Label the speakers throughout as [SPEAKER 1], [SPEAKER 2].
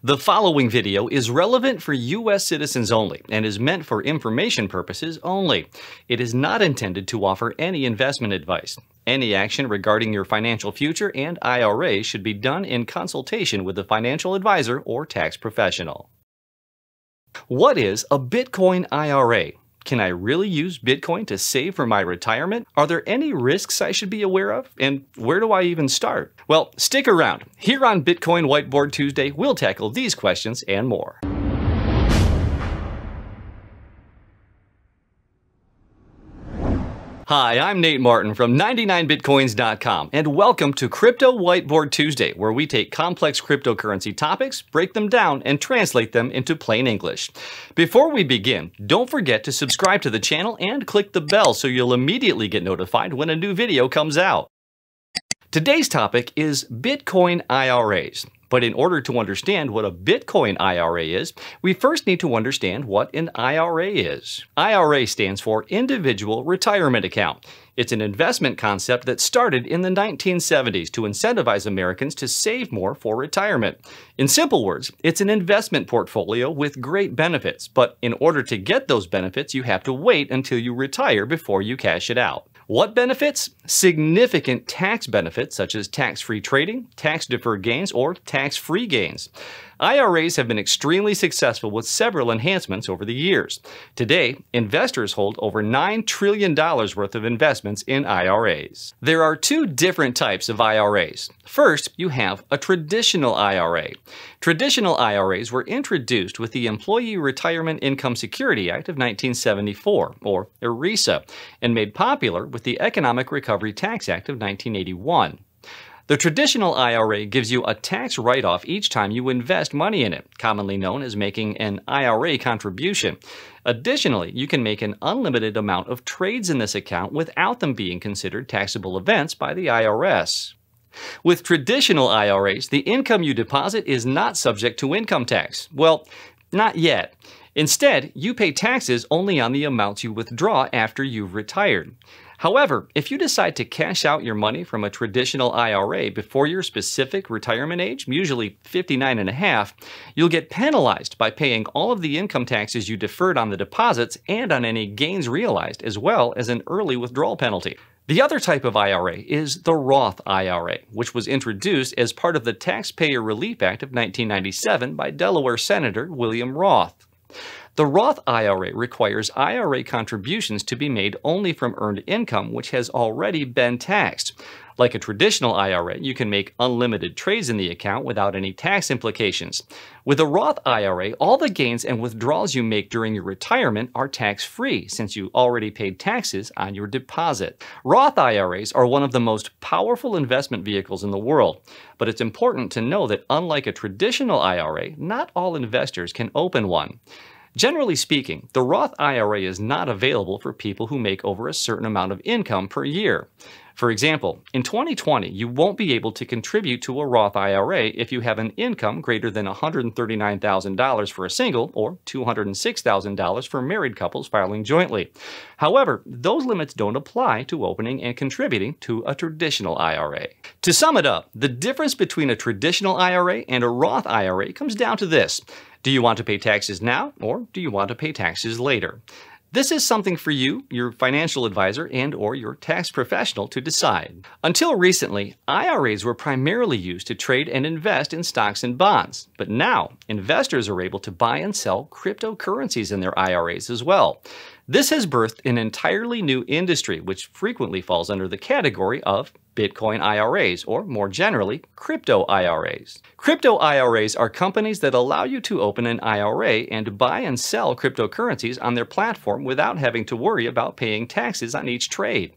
[SPEAKER 1] The following video is relevant for U.S. citizens only and is meant for information purposes only. It is not intended to offer any investment advice. Any action regarding your financial future and IRA should be done in consultation with a financial advisor or tax professional. What is a Bitcoin IRA? Can I really use Bitcoin to save for my retirement? Are there any risks I should be aware of? And where do I even start? Well, stick around. Here on Bitcoin Whiteboard Tuesday, we'll tackle these questions and more. Hi, I'm Nate Martin from 99bitcoins.com, and welcome to Crypto Whiteboard Tuesday, where we take complex cryptocurrency topics, break them down, and translate them into plain English. Before we begin, don't forget to subscribe to the channel and click the bell so you'll immediately get notified when a new video comes out. Today's topic is Bitcoin IRAs. But in order to understand what a Bitcoin IRA is, we first need to understand what an IRA is. IRA stands for Individual Retirement Account. It's an investment concept that started in the 1970s to incentivize Americans to save more for retirement. In simple words, it's an investment portfolio with great benefits, but in order to get those benefits, you have to wait until you retire before you cash it out. What benefits? Significant tax benefits such as tax-free trading, tax-deferred gains, or tax-free gains. IRAs have been extremely successful with several enhancements over the years. Today, investors hold over $9 trillion worth of investments in IRAs. There are two different types of IRAs. First, you have a traditional IRA. Traditional IRAs were introduced with the Employee Retirement Income Security Act of 1974, or ERISA, and made popular with the Economic Recovery Tax Act of 1981. The traditional IRA gives you a tax write-off each time you invest money in it, commonly known as making an IRA contribution. Additionally, you can make an unlimited amount of trades in this account without them being considered taxable events by the IRS. With traditional IRAs, the income you deposit is not subject to income tax. Well, not yet. Instead, you pay taxes only on the amounts you withdraw after you've retired. However, if you decide to cash out your money from a traditional IRA before your specific retirement age, usually 59.5, you'll get penalized by paying all of the income taxes you deferred on the deposits and on any gains realized, as well as an early withdrawal penalty. The other type of IRA is the Roth IRA, which was introduced as part of the Taxpayer Relief Act of 1997 by Delaware Senator William Roth. The Roth IRA requires IRA contributions to be made only from earned income which has already been taxed. Like a traditional IRA, you can make unlimited trades in the account without any tax implications. With a Roth IRA, all the gains and withdrawals you make during your retirement are tax-free since you already paid taxes on your deposit. Roth IRAs are one of the most powerful investment vehicles in the world, but it's important to know that unlike a traditional IRA, not all investors can open one. Generally speaking, the Roth IRA is not available for people who make over a certain amount of income per year. For example, in 2020, you won't be able to contribute to a Roth IRA if you have an income greater than $139,000 for a single or $206,000 for married couples filing jointly. However, those limits don't apply to opening and contributing to a traditional IRA. To sum it up, the difference between a traditional IRA and a Roth IRA comes down to this. Do you want to pay taxes now, or do you want to pay taxes later? This is something for you, your financial advisor, and/or your tax professional to decide. Until recently, IRAs were primarily used to trade and invest in stocks and bonds. But now, investors are able to buy and sell cryptocurrencies in their IRAs as well. This has birthed an entirely new industry, which frequently falls under the category of Bitcoin IRAs, or more generally, crypto IRAs. Crypto IRAs are companies that allow you to open an IRA and buy and sell cryptocurrencies on their platform without having to worry about paying taxes on each trade.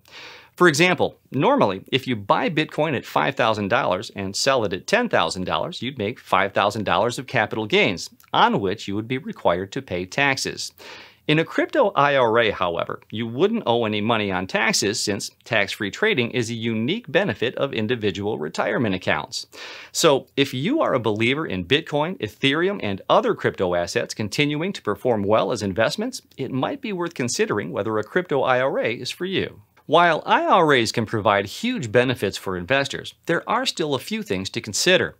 [SPEAKER 1] For example, normally, if you buy Bitcoin at $5,000 and sell it at $10,000, you'd make $5,000 of capital gains, on which you would be required to pay taxes. In a crypto IRA, however, you wouldn't owe any money on taxes since tax-free trading is a unique benefit of individual retirement accounts. So, if you are a believer in Bitcoin, Ethereum, and other crypto assets continuing to perform well as investments, it might be worth considering whether a crypto IRA is for you. While IRAs can provide huge benefits for investors, there are still a few things to consider.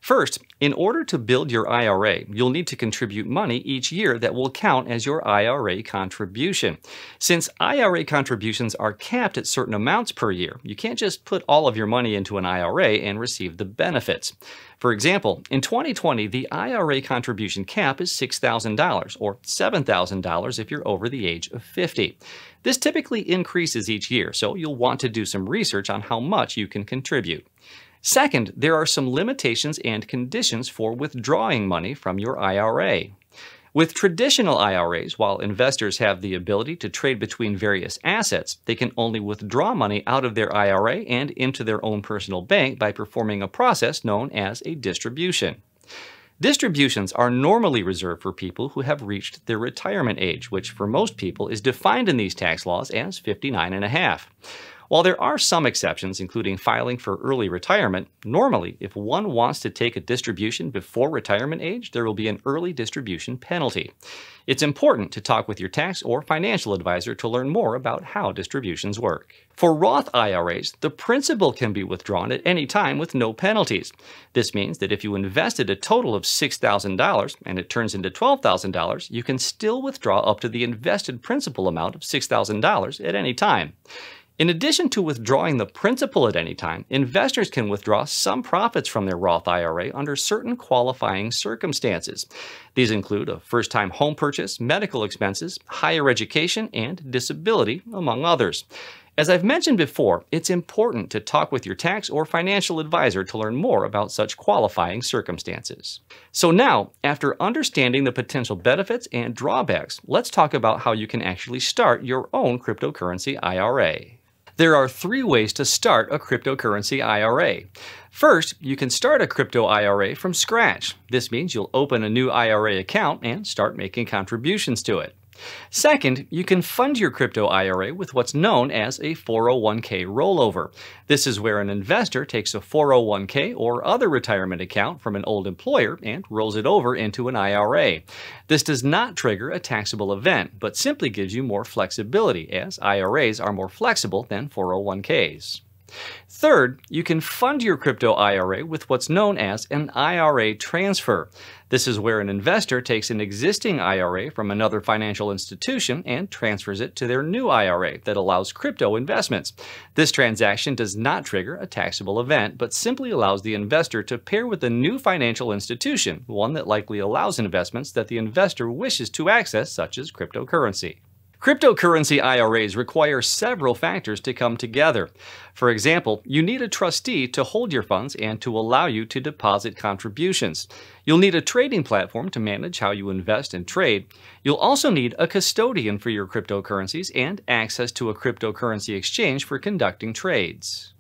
[SPEAKER 1] First, in order to build your IRA, you'll need to contribute money each year that will count as your IRA contribution. Since IRA contributions are capped at certain amounts per year, you can't just put all of your money into an IRA and receive the benefits. For example, in 2020, the IRA contribution cap is $6,000 or $7,000 if you're over the age of 50. This typically increases each year, so you'll want to do some research on how much you can contribute. Second, there are some limitations and conditions for withdrawing money from your IRA. With traditional IRAs, while investors have the ability to trade between various assets, they can only withdraw money out of their IRA and into their own personal bank by performing a process known as a distribution. Distributions are normally reserved for people who have reached their retirement age, which for most people is defined in these tax laws as 59 and a half. While there are some exceptions, including filing for early retirement, normally, if one wants to take a distribution before retirement age, there will be an early distribution penalty. It's important to talk with your tax or financial advisor to learn more about how distributions work. For Roth IRAs, the principal can be withdrawn at any time with no penalties. This means that if you invested a total of $6,000 and it turns into $12,000, you can still withdraw up to the invested principal amount of $6,000 at any time. In addition to withdrawing the principal at any time, investors can withdraw some profits from their Roth IRA under certain qualifying circumstances. These include a first-time home purchase, medical expenses, higher education, and disability, among others. As I've mentioned before, it's important to talk with your tax or financial advisor to learn more about such qualifying circumstances. So now, after understanding the potential benefits and drawbacks, let's talk about how you can actually start your own cryptocurrency IRA. There are 3 ways to start a cryptocurrency IRA. First, you can start a crypto IRA from scratch. This means you'll open a new IRA account and start making contributions to it. Second, you can fund your crypto IRA with what's known as a 401k rollover. This is where an investor takes a 401k or other retirement account from an old employer and rolls it over into an IRA. This does not trigger a taxable event, but simply gives you more flexibility, as IRAs are more flexible than 401ks. Third, you can fund your crypto IRA with what's known as an IRA transfer. This is where an investor takes an existing IRA from another financial institution and transfers it to their new IRA that allows crypto investments. This transaction does not trigger a taxable event, but simply allows the investor to pair with a new financial institution, one that likely allows investments that the investor wishes to access, such as cryptocurrency. Cryptocurrency IRAs require several factors to come together. For example, you need a trustee to hold your funds and to allow you to deposit contributions. You'll need a trading platform to manage how you invest and trade. You'll also need a custodian for your cryptocurrencies and access to a cryptocurrency exchange for conducting trades.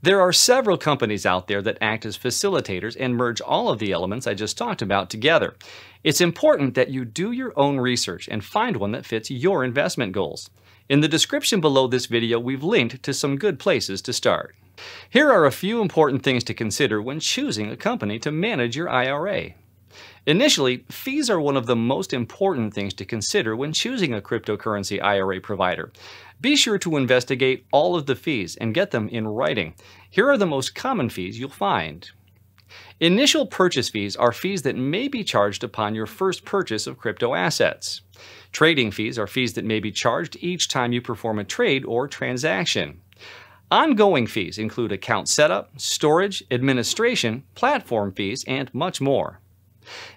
[SPEAKER 1] There are several companies out there that act as facilitators and merge all of the elements I just talked about together. It's important that you do your own research and find one that fits your investment goals. In the description below this video, we've linked to some good places to start. Here are a few important things to consider when choosing a company to manage your IRA. Initially, fees are one of the most important things to consider when choosing a cryptocurrency IRA provider. Be sure to investigate all of the fees and get them in writing. Here are the most common fees you'll find. Initial purchase fees are fees that may be charged upon your first purchase of crypto assets. Trading fees are fees that may be charged each time you perform a trade or transaction. Ongoing fees include account setup, storage, administration, platform fees, and much more.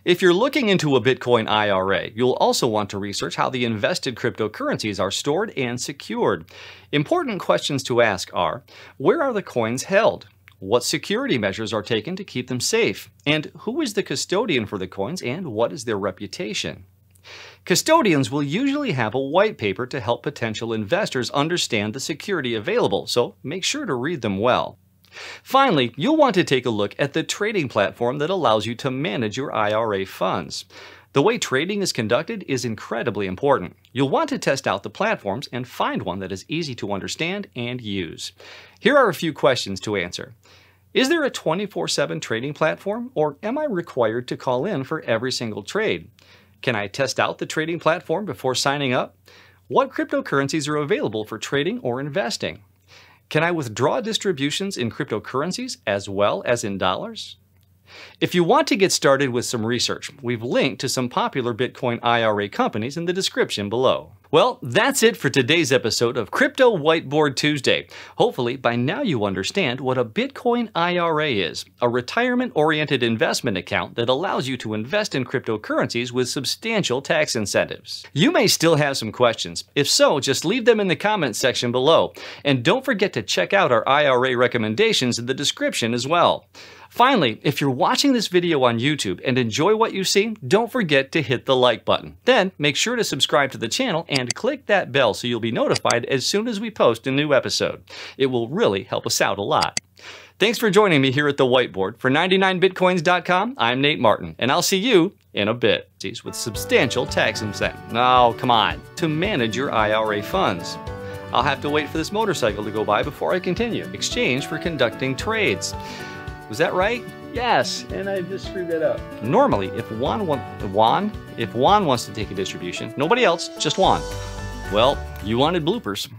[SPEAKER 1] If you're looking into a Bitcoin IRA, you'll also want to research how the invested cryptocurrencies are stored and secured. Important questions to ask are, where are the coins held? What security measures are taken to keep them safe? And who is the custodian for the coins and what is their reputation? Custodians will usually have a white paper to help potential investors understand the security available, so make sure to read them well. Finally, you'll want to take a look at the trading platform that allows you to manage your IRA funds. The way trading is conducted is incredibly important. You'll want to test out the platforms and find one that is easy to understand and use. Here are a few questions to answer. Is there a 24/7 trading platform, or am I required to call in for every single trade? Can I test out the trading platform before signing up? What cryptocurrencies are available for trading or investing? Can I withdraw distributions in cryptocurrencies as well as in dollars? If you want to get started with some research, we've linked to some popular Bitcoin IRA companies in the description below. Well, that's it for today's episode of Crypto Whiteboard Tuesday. Hopefully, by now you understand what a Bitcoin IRA is, a retirement-oriented investment account that allows you to invest in cryptocurrencies with substantial tax incentives. You may still have some questions. If so, just leave them in the comments section below. And don't forget to check out our IRA recommendations in the description as well. Finally, if you're watching this video on YouTube and enjoy what you see, don't forget to hit the like button. Then, make sure to subscribe to the channel and click that bell so you'll be notified as soon as we post a new episode. It will really help us out a lot. Thanks for joining me here at the Whiteboard. For 99bitcoins.com, I'm Nate Martin, and I'll see you in a bit. With substantial tax incentive. Oh, come on. To manage your IRA funds. I'll have to wait for this motorcycle to go by before I continue. Exchange for conducting trades. Was that right? Yes, and I just screwed that up. Normally, if Juan wants to take a distribution, nobody else, just Juan. Well, you wanted bloopers.